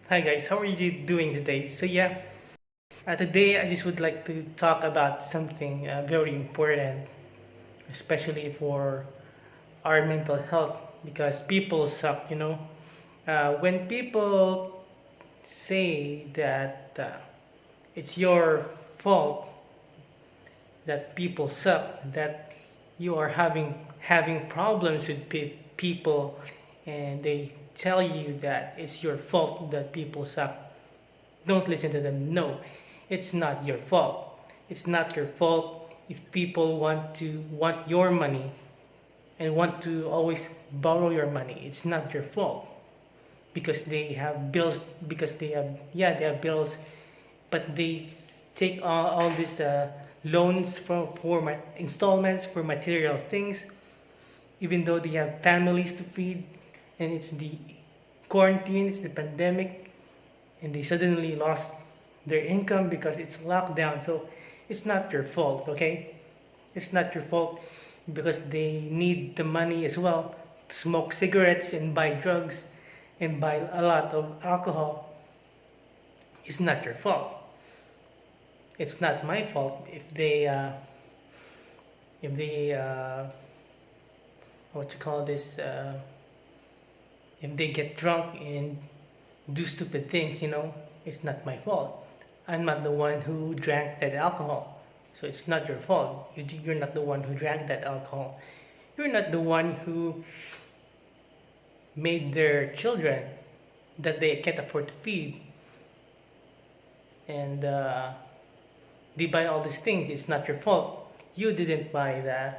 Hi guys, how are you doing today? Today I just would like to talk about something very important, especially for our mental health, because people suck. When people say that it's your fault that people suck, that you are having problems with people, and they tell you that it's your fault that people suck. Don't listen to them. No, it's not your fault. It's not your fault if people want your money and want to always borrow your money. It's not your fault because they have bills. Because they have bills, but they take all these loans for installments for material things, even though they have families to feed, and it's the quarantine, it's the pandemic, and they suddenly lost their income because it's lockdown. So it's not your fault, okay? It's not your fault because they need the money as well to smoke cigarettes and buy drugs and buy a lot of alcohol. It's not your fault. It's not my fault if they what you call this if they get drunk and do stupid things. It's not my fault. I'm not the one who drank that alcohol. So it's not your fault. You're not the one who drank that alcohol. You're not the one who made their children that they can't afford to feed. And they buy all these things. It's not your fault. You didn't buy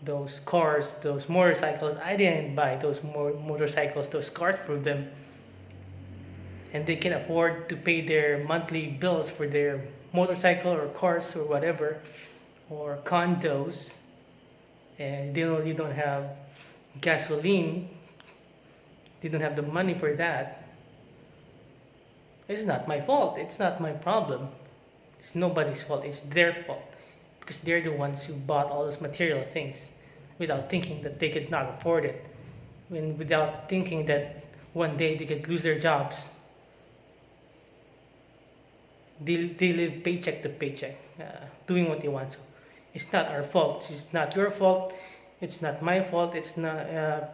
those cars, those motorcycles. I didn't buy those motorcycles, those cars for them, and they can afford to pay their monthly bills for their motorcycle or cars or whatever, or condos, and they really don't have gasoline. They don't have the money for that. It's not my fault. It's not my problem. It's nobody's fault. It's their fault because they're the ones who bought all those material things without thinking that they could not afford it, and without thinking that one day they could lose their jobs. They live paycheck to paycheck, doing what they want. So it's not our fault. It's not your fault. It's not my fault. It's not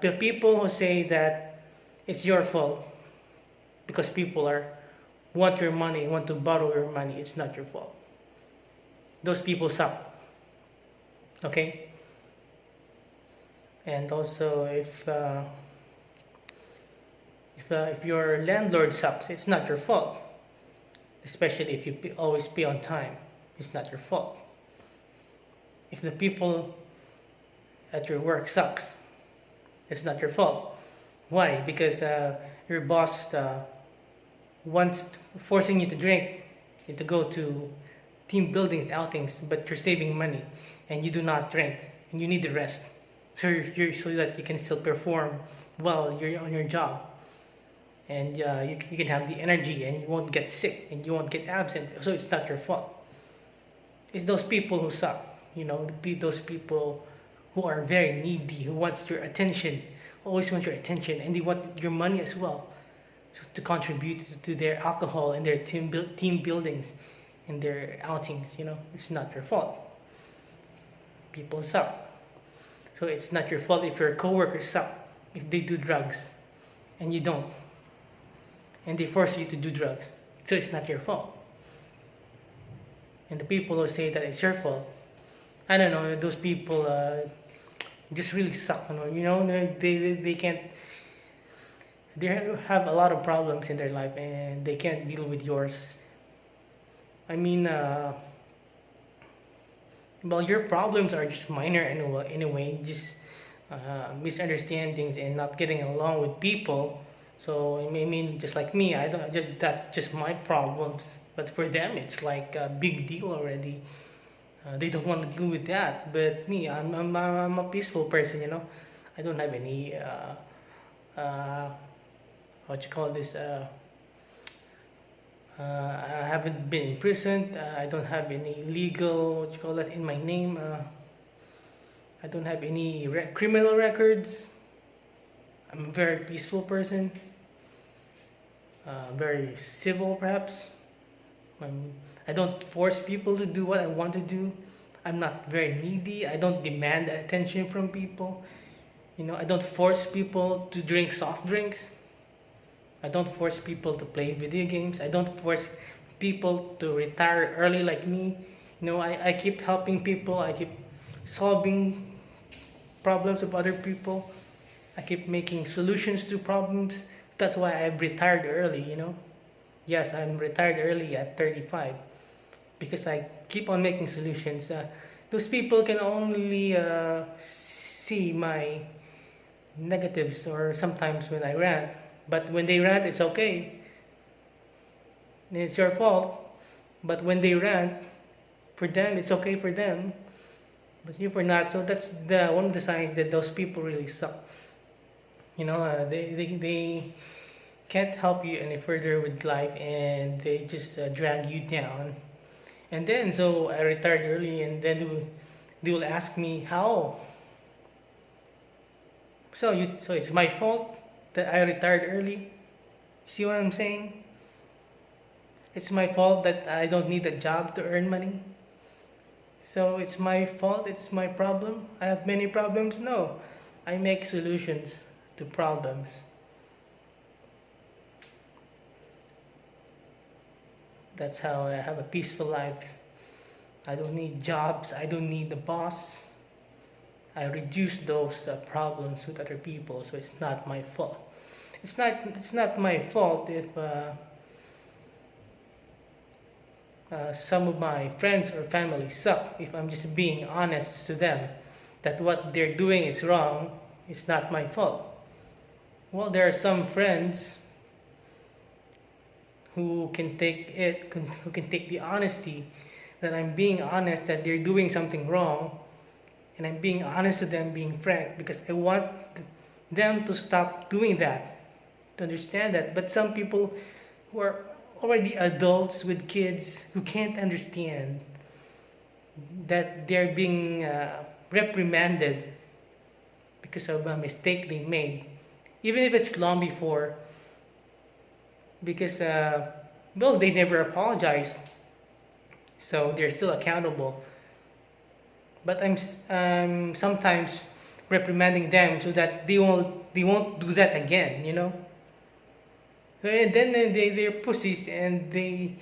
the people who say that it's your fault because people are want your money, want to borrow your money. It's not your fault. Those people suck. Okay. And also, if your landlord sucks, it's not your fault. Especially if you always pay on time, it's not your fault. If the people at your work sucks, it's not your fault. Why? Because your boss wants forcing you to drink, to go to team buildings, outings, but you're saving money and you do not drink and you need the rest, so that you can still perform well you're on your job, and you can have the energy and you won't get sick and you won't get absent. So it's not your fault. It's those people who suck. Those people who are very needy, who wants your attention, always want your attention, and they want your money as well to contribute to their alcohol and their team buildings and their outings. It's not your fault. People suck. So it's not your fault if your coworkers suck, if they do drugs and you don't, and they force you to do drugs. So it's not your fault. And the people who say that it's your fault, I don't know, those people just really suck. They can't. They have a lot of problems in their life and they can't deal with yours. I mean, well, your problems are just minor anyway, just misunderstandings and not getting along with people. So I mean, just like me, I don't just that's just my problems. But for them, it's like a big deal already. They don't want to deal with that. But me, I'm a peaceful person. I don't have any uh, what you call this. I haven't been imprisoned. I don't have any legal what you call that in my name. I don't have any criminal records. I'm a very peaceful person. very civil, perhaps. Um, I don't force people to do what I want to do. I'm not very needy. I don't demand attention from people. I don't force people to drink soft drinks. I don't force people to play video games. I don't force people to retire early like me. I keep helping people. I keep solving problems of other people. I keep making solutions to problems. That's why I've retired early. Yes, I'm retired early at 35 because I keep on making solutions. Those people can only see my negatives or sometimes when I rant. But when they rant, it's okay. It's your fault. But when they rant, for them, it's okay for them. But you for not. So that's the one of the signs that those people really suck. They can't help you any further with life and they just drag you down. And then, so I retired early, and then they will ask me how. So it's my fault that I retired early. See what I'm saying? It's my fault that I don't need a job to earn money. So it's my fault. It's my problem. I have many problems. No, I make solutions to problems. That's how I have a peaceful life. I don't need jobs. I don't need the boss. I reduce those problems with other people, so it's not my fault. It's not my fault if some of my friends or family suck. If I'm just being honest to them that what they're doing is wrong, it's not my fault. Well, there are some friends who can take who can take the honesty that I'm being honest that they're doing something wrong, and I'm being honest to them, being frank, because I want them to stop doing that, to understand that. But some people who are already adults with kids who can't understand that they're being reprimanded because of a mistake they made, even if it's long before, because well, they never apologized, so they're still accountable. But I'm sometimes reprimanding them so that they won't do that again. And then they're pussies and they,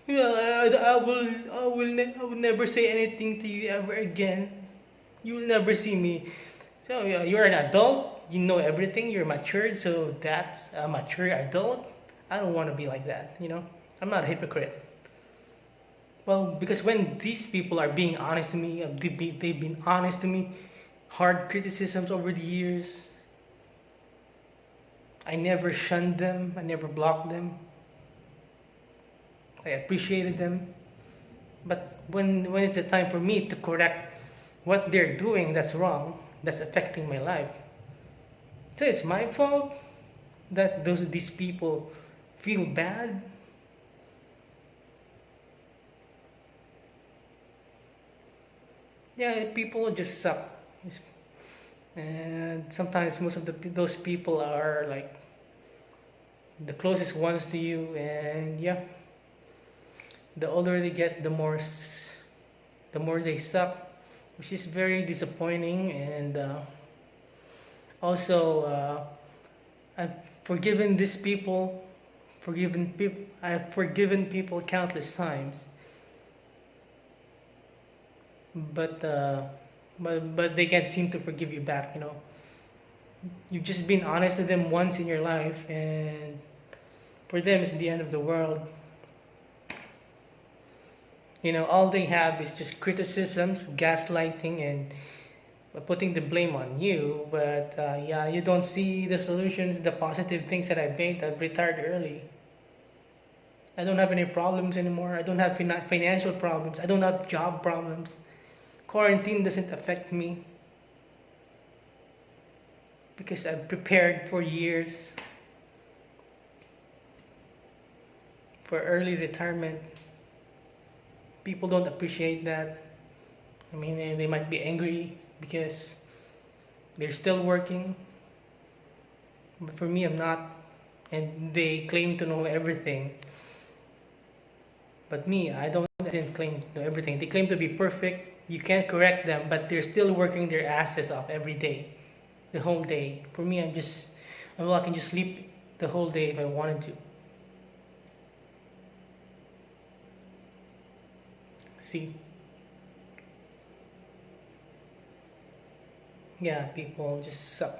I will never say anything to you ever again. You will never see me. So yeah, you're an adult. You know everything. You're matured. So that's a mature adult. I don't want to be like that. I'm not a hypocrite. Well, because when these people are being honest to me, they've been honest to me, hard criticisms over the years. I never shunned them. I never blocked them. I appreciated them. But when it's the time for me to correct what they're doing that's wrong, that's affecting my life, so it's my fault that these people feel bad. Yeah, people just suck. And sometimes most of those people are like the closest ones to you, and yeah, the older they get, the more they suck, which is very disappointing. And also, I've forgiven these people, I've forgiven people countless times, but they can't seem to forgive you back. You've just been honest to them once in your life, and for them it's the end of the world. All they have is just criticisms, gaslighting, and putting the blame on you. But yeah, you don't see the solutions, the positive things that I've made. I've retired early. I don't have any problems anymore. I don't have financial problems. I don't have job problems. Quarantine doesn't affect me because I've prepared for years for early retirement. People don't appreciate that. I mean, they might be angry because they're still working, but for me, I'm not. and they claim to know everything. But me, I didn't claim to know everything. They claim to be perfect. You can't correct them, but they're still working their asses off every day, the whole day. For me, well, I can just sleep the whole day if I wanted to. See, yeah, people just suck.